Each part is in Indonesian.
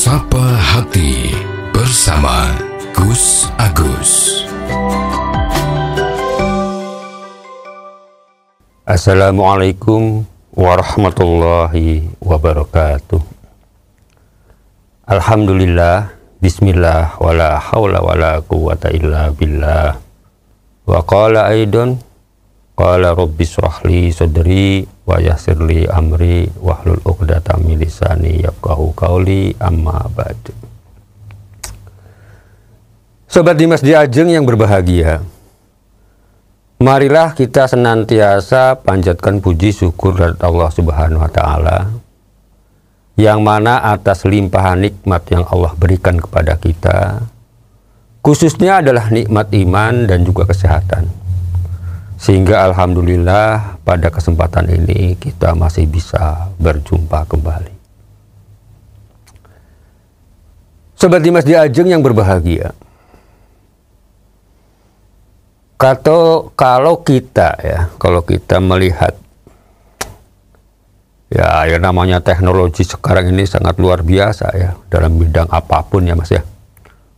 Sapa Hati bersama Gus Agus. Assalamualaikum warahmatullahi wabarakatuh. Alhamdulillah, bismillah, wala hawla wala quwwata illa billah. Wa qala aidon, qala rabbi shrahli sadri wa yassirli amri wahlul 'uqdatam min lisani yafqahu qawli, amma ba'du. Sobat Dimas Diajeng yang berbahagia, marilah kita senantiasa panjatkan puji syukur kepada Allah Subhanahu wa Ta'ala, yang mana atas limpahan nikmat yang Allah berikan kepada kita, khususnya adalah nikmat iman dan juga kesehatan. Sehingga alhamdulillah pada kesempatan ini kita masih bisa berjumpa kembali. Sobat Dimas Diajeng yang berbahagia, kalau kita melihat ya namanya teknologi sekarang ini sangat luar biasa ya, dalam bidang apapun ya Mas ya.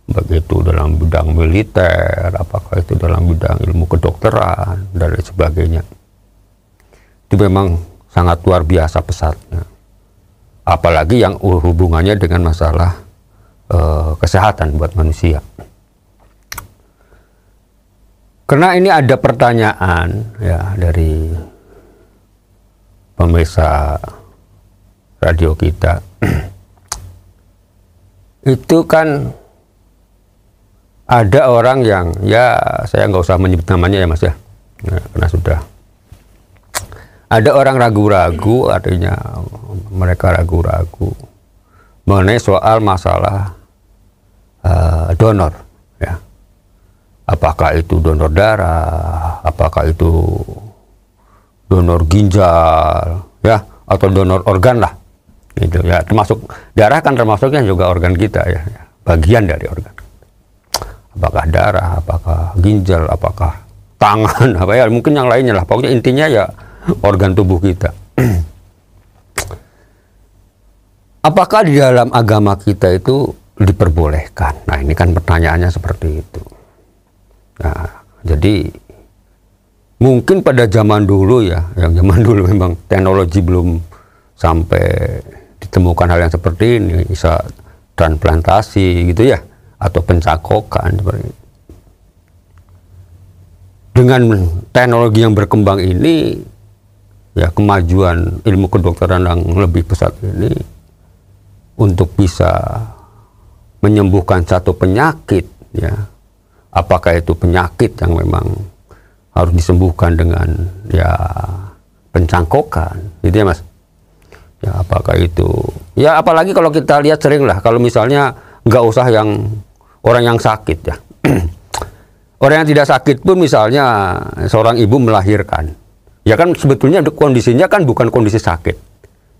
Begitu dalam bidang militer, apakah itu dalam bidang ilmu kedokteran dan lain sebagainya. Itu memang sangat luar biasa pesatnya. Apalagi yang hubungannya dengan masalah kesehatan buat manusia. Karena ini ada pertanyaan ya dari pemirsa radio kita. Itu kan ada orang yang, ya saya nggak usah menyebut namanya ya Mas ya, karena sudah ada orang ragu-ragu, artinya mereka ragu-ragu mengenai soal masalah donor ya. Apakah itu donor darah, apakah itu donor ginjal ya, atau donor organ lah gitu ya. Termasuk darah kan termasuknya juga organ kita ya, bagian dari organ. Apakah darah, apakah ginjal, apakah tangan, apa ya, mungkin yang lainnya lah. Pokoknya intinya ya organ tubuh kita. Apakah di dalam agama kita itu diperbolehkan? Nah ini kan pertanyaannya seperti itu. Nah jadi mungkin pada zaman dulu ya, yang zaman dulu memang teknologi belum sampai ditemukan hal yang seperti ini, bisa transplantasi gitu ya, atau pencakokan seperti itu. Dengan teknologi yang berkembang ini, ya kemajuan ilmu kedokteran yang lebih pesat ini, untuk bisa menyembuhkan satu penyakit, ya, apakah itu penyakit yang memang harus disembuhkan dengan ya pencangkokan, gitu ya Mas. Ya apakah itu, ya apalagi kalau kita lihat sering lah, kalau misalnya nggak usah yang orang yang sakit ya. Orang yang tidak sakit pun, misalnya seorang ibu melahirkan, ya kan sebetulnya kondisinya kan bukan kondisi sakit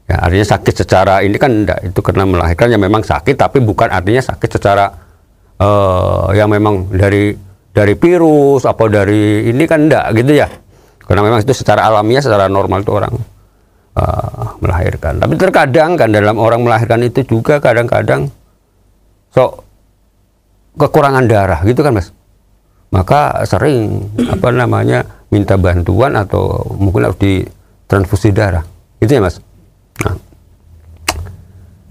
ya, artinya sakit secara ini kan enggak, itu karena melahirkan ya memang sakit, tapi bukan artinya sakit secara yang memang dari virus apa dari ini kan enggak gitu ya, karena memang itu secara alamiah, secara normal itu orang melahirkan. Tapi terkadang kan dalam orang melahirkan itu juga kadang-kadang kekurangan darah gitu kan Mas, maka sering minta bantuan atau mungkin harus ditransfusi darah gitu ya Mas.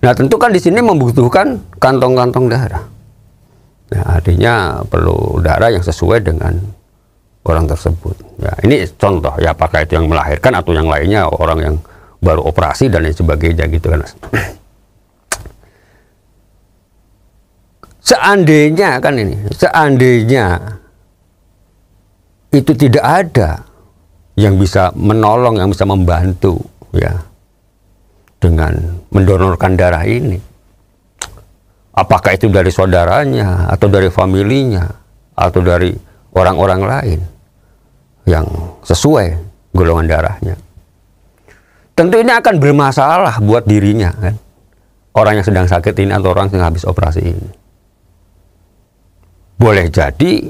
Nah tentu kan di sini membutuhkan kantong-kantong darah. Nah, artinya perlu darah yang sesuai dengan orang tersebut ya. Ini contoh ya, apakah itu yang melahirkan atau yang lainnya, orang yang baru operasi dan lain sebagainya gitu kan Mas. Seandainya itu tidak ada yang bisa menolong, yang bisa membantu ya dengan mendonorkan darah ini, apakah itu dari saudaranya atau dari familinya atau dari orang-orang lain yang sesuai golongan darahnya, tentu ini akan bermasalah buat dirinya kan, orang yang sedang sakit ini atau orang yang habis operasi ini. Boleh jadi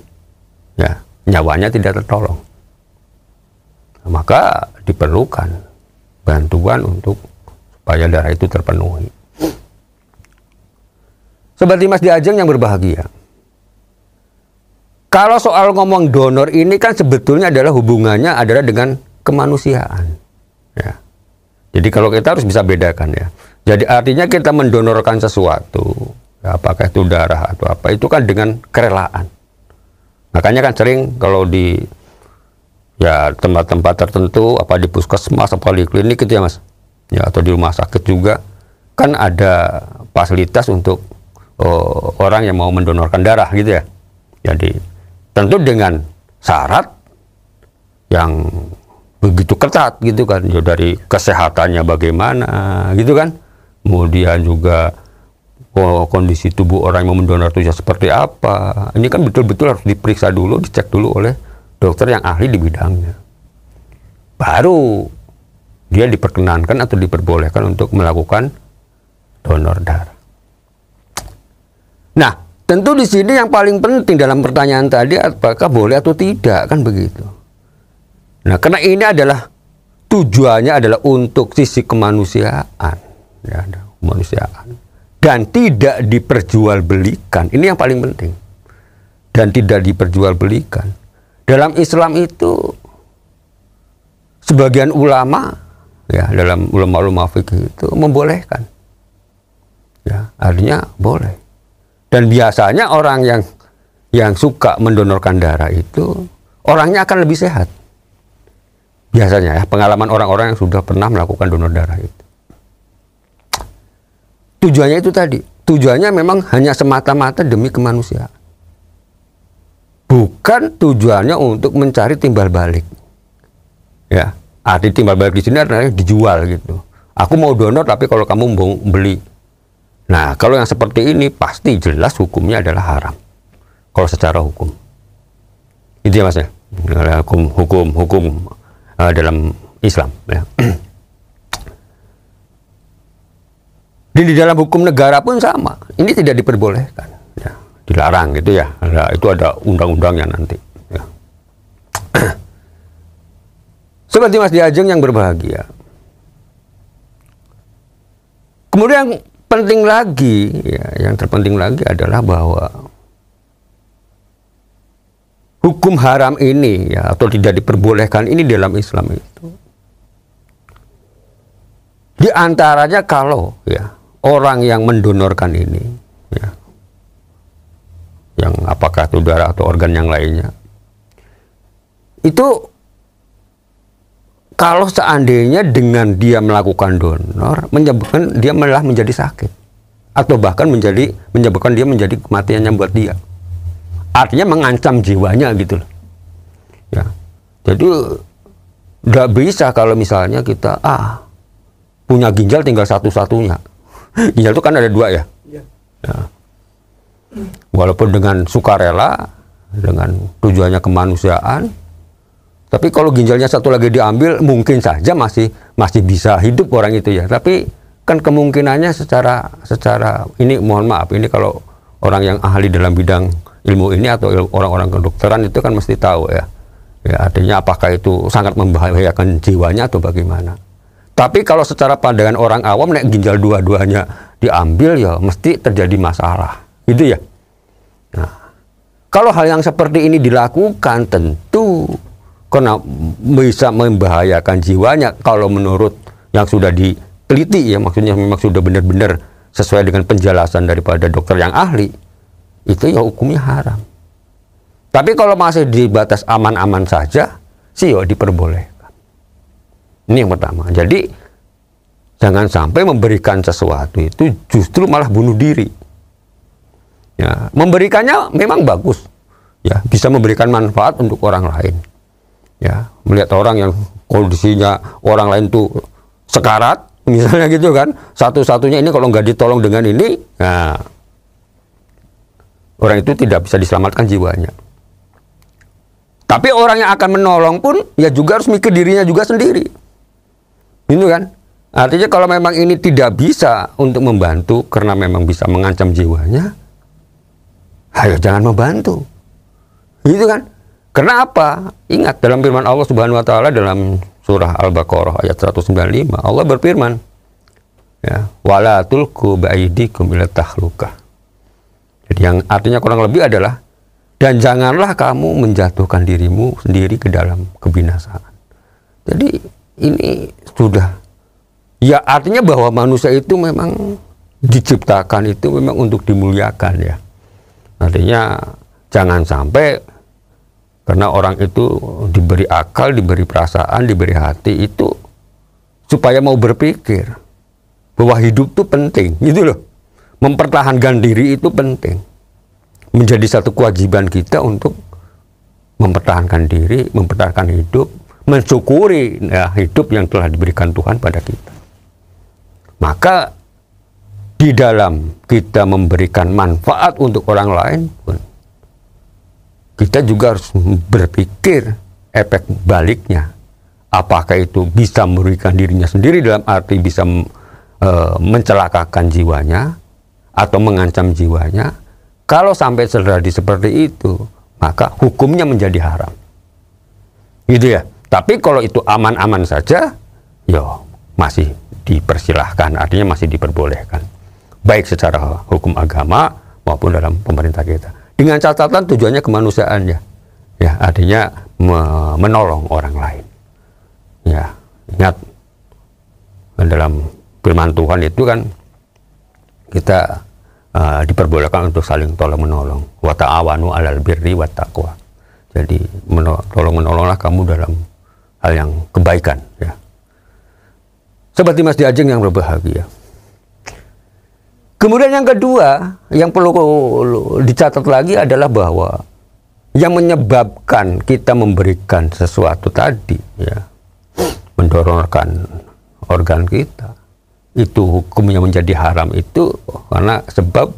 ya nyawanya tidak tertolong, maka diperlukan bantuan untuk supaya darah itu terpenuhi. Sobat Dimas Di Ajeng yang berbahagia. Kalau soal ngomong donor ini kan sebetulnya adalah hubungannya adalah dengan kemanusiaan. Ya. Jadi kalau kita harus bisa bedakan ya. Jadi artinya kita mendonorkan sesuatu, ya, apakah itu darah atau apa, itu kan dengan kerelaan. Makanya kan sering kalau di ya tempat-tempat tertentu, apa di puskesmas, apa di klinik gitu ya Mas, ya atau di rumah sakit juga, kan ada fasilitas untuk orang yang mau mendonorkan darah gitu ya. Jadi tentu dengan syarat yang begitu ketat gitu kan, ya dari kesehatannya bagaimana gitu kan, kemudian juga kondisi tubuh orang yang mau mendonor itu seperti apa. Ini kan betul-betul harus diperiksa dulu, dicek dulu oleh dokter yang ahli di bidangnya. Baru dia diperkenankan atau diperbolehkan untuk melakukan donor darah. Nah, tentu di sini yang paling penting dalam pertanyaan tadi, apakah boleh atau tidak, kan begitu. Nah, karena ini adalah tujuannya adalah untuk sisi kemanusiaan, ya, kemanusiaan, dan tidak diperjualbelikan. Ini yang paling penting. Dan tidak diperjualbelikan. Dalam Islam itu sebagian ulama, ya, dalam ulama-ulama fikih itu membolehkan. Ya, artinya boleh. Dan biasanya orang yang suka mendonorkan darah itu orangnya akan lebih sehat. Biasanya ya, pengalaman orang-orang yang sudah pernah melakukan donor darah itu. Tujuannya itu tadi. Tujuannya memang hanya semata-mata demi kemanusiaan. Bukan tujuannya untuk mencari timbal balik. Ya, arti timbal balik di sini adalah dijual gitu. Aku mau donor tapi kalau kamu mau beli. Nah, kalau yang seperti ini pasti jelas hukumnya adalah haram. Kalau secara hukum. Itu ya Mas ya. Hukum dalam Islam ya. Dan di dalam hukum negara pun sama. Ini tidak diperbolehkan. Ya, dilarang gitu ya. Itu ada undang-undangnya nanti. Ya. Sobat Dimas Di Ajeng yang berbahagia. Kemudian penting lagi, ya, yang terpenting lagi adalah bahwa hukum haram ini, ya, atau tidak diperbolehkan ini dalam Islam itu, di antaranya kalau ya orang yang mendonorkan ini, ya, yang apakah itu darah atau organ yang lainnya, itu kalau seandainya dengan dia melakukan donor, menyebabkan dia malah menjadi sakit. Atau bahkan menyebabkan dia menjadi kematiannya buat dia. Artinya mengancam jiwanya gitu loh. Ya. Jadi, nggak bisa kalau misalnya kita, punya ginjal tinggal satu-satunya. Ginjal itu kan ada 2 ya. Ya. Walaupun dengan sukarela, dengan tujuannya kemanusiaan, tapi kalau ginjalnya satu lagi diambil, mungkin saja masih bisa hidup orang itu ya. Tapi kan kemungkinannya secara ini mohon maaf, ini kalau orang yang ahli dalam bidang ilmu ini atau orang-orang kedokteran itu kan mesti tahu ya. Ya artinya apakah itu sangat membahayakan jiwanya atau bagaimana. Tapi kalau secara pandangan orang awam, nek ginjal dua-duanya diambil ya mesti terjadi masalah. Gitu ya. Nah, kalau hal yang seperti ini dilakukan tentu karena bisa membahayakan jiwanya kalau menurut yang sudah diteliti ya, maksudnya memang sudah benar-benar sesuai dengan penjelasan daripada dokter yang ahli, itu ya hukumnya haram. Tapi kalau masih di batas aman-aman saja sih ya diperbolehkan. Ini yang pertama. Jadi jangan sampai memberikan sesuatu itu justru malah bunuh diri. Ya, memberikannya memang bagus. Ya, bisa memberikan manfaat untuk orang lain. Ya, melihat orang yang kondisinya orang lain tuh sekarat, misalnya gitu kan, satu-satunya ini kalau nggak ditolong dengan ini, nah, orang itu tidak bisa diselamatkan jiwanya. Tapi orang yang akan menolong pun ya juga harus mikir dirinya juga sendiri, gitu kan? Artinya kalau memang ini tidak bisa untuk membantu karena memang bisa mengancam jiwanya, ayo jangan membantu, gitu kan? Karena apa? Ingat dalam firman Allah Subhanahu wa taala dalam surah Al-Baqarah ayat 195, Allah berfirman, ya, wala tulqu biaidikum ila tahlukah. Yang artinya kurang lebih adalah, dan janganlah kamu menjatuhkan dirimu sendiri ke dalam kebinasaan. Jadi ini sudah, ya artinya bahwa manusia itu memang diciptakan itu memang untuk dimuliakan ya. Artinya jangan sampai karena orang itu diberi akal, diberi perasaan, diberi hati itu supaya mau berpikir bahwa hidup itu penting, gitu loh. Mempertahankan diri itu penting. Menjadi satu kewajiban kita untuk mempertahankan diri, mempertahankan hidup, mensyukuri ya, hidup yang telah diberikan Tuhan pada kita. Maka di dalam kita memberikan manfaat untuk orang lain pun, kita juga harus berpikir efek baliknya. Apakah itu bisa merugikan dirinya sendiri dalam arti bisa mencelakakan jiwanya atau mengancam jiwanya. Kalau sampai terjadi seperti itu, maka hukumnya menjadi haram. Gitu ya. Tapi kalau itu aman-aman saja, ya masih dipersilahkan, artinya masih diperbolehkan. Baik secara hukum agama maupun dalam pemerintah kita. Dengan catatan tujuannya kemanusiaan ya. Ya, artinya menolong orang lain. Ya, ingat dalam firman Tuhan itu kan kita diperbolehkan untuk saling tolong-menolong. Wa ta'awanu 'alal birri wat taqwa. Jadi tolong-menolonglah kamu dalam hal yang kebaikan ya. Sobat Dimas Diajeng yang berbahagia. Kemudian yang kedua yang perlu dicatat lagi adalah bahwa yang menyebabkan kita memberikan sesuatu tadi ya, mendonorkan organ kita, itu hukumnya menjadi haram itu karena sebab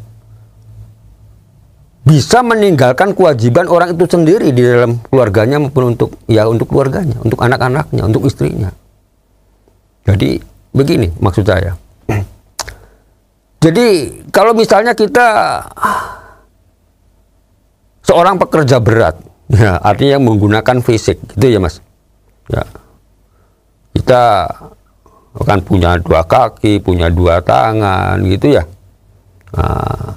bisa meninggalkan kewajiban orang itu sendiri di dalam keluarganya maupun untuk keluarganya, untuk anak-anaknya, untuk istrinya. Jadi begini maksud saya. Jadi kalau misalnya kita seorang pekerja berat, ya artinya menggunakan fisik, gitu ya Mas. Ya, kita kan punya 2 kaki, punya 2 tangan, gitu ya. Nah,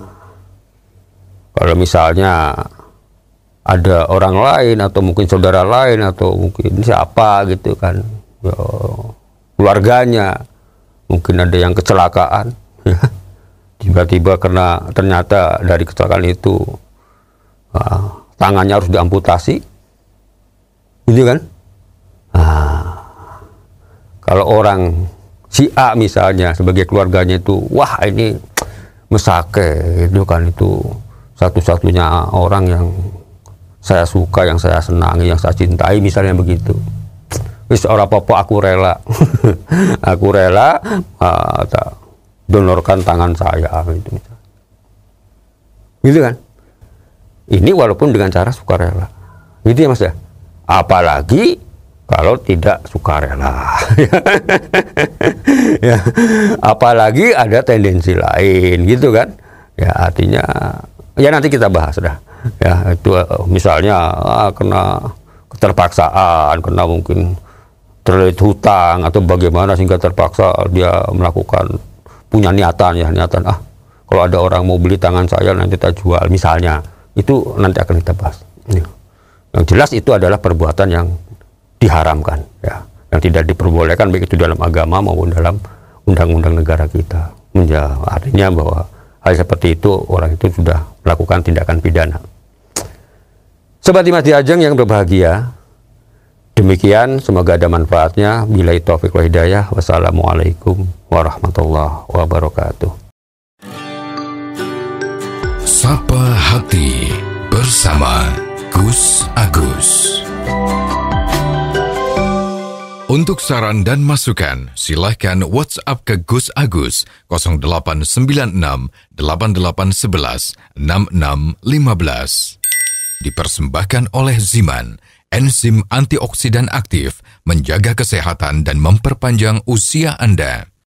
kalau misalnya ada orang lain atau mungkin saudara lain atau mungkin siapa gitu kan, ya, keluarganya, mungkin ada yang kecelakaan, tiba-tiba karena ternyata dari kecelakaan itu tangannya harus diamputasi, gitu kan? Kalau orang si A misalnya sebagai keluarganya itu, wah ini mesake itu kan, itu satu-satunya orang yang saya suka, yang saya senangi, yang saya cintai misalnya begitu. Wis ora apa-apa aku rela. Aku rela donorkan tangan saya gitu. Gitu kan? Ini walaupun dengan cara sukarela. Gitu ya Mas ya. Apalagi kalau tidak sukarela. Ya, apalagi ada tendensi lain gitu kan. Ya artinya ya nanti kita bahas dah. Ya itu misalnya kena keterpaksaan, kena mungkin terlilit hutang atau bagaimana sehingga terpaksa dia melakukan punya niatan kalau ada orang mau beli tangan saya nanti kita jual misalnya, itu nanti akan kita bahas. Yang jelas itu adalah perbuatan yang diharamkan ya, yang tidak diperbolehkan baik itu dalam agama maupun dalam undang-undang negara kita. Artinya bahwa hal seperti itu orang itu sudah melakukan tindakan pidana. Sobat Dimas Diajeng yang berbahagia, demikian semoga ada manfaatnya. Billahi taufiq wal hidayah. Wassalamualaikum warahmatullahi wabarakatuh. Sapa Hati bersama Gus Agus. Untuk saran dan masukan, silahkan WhatsApp ke Gus Agus 0896 8811 6615. Dipersembahkan oleh Ziman, enzim antioksidan aktif, menjaga kesehatan dan memperpanjang usia Anda.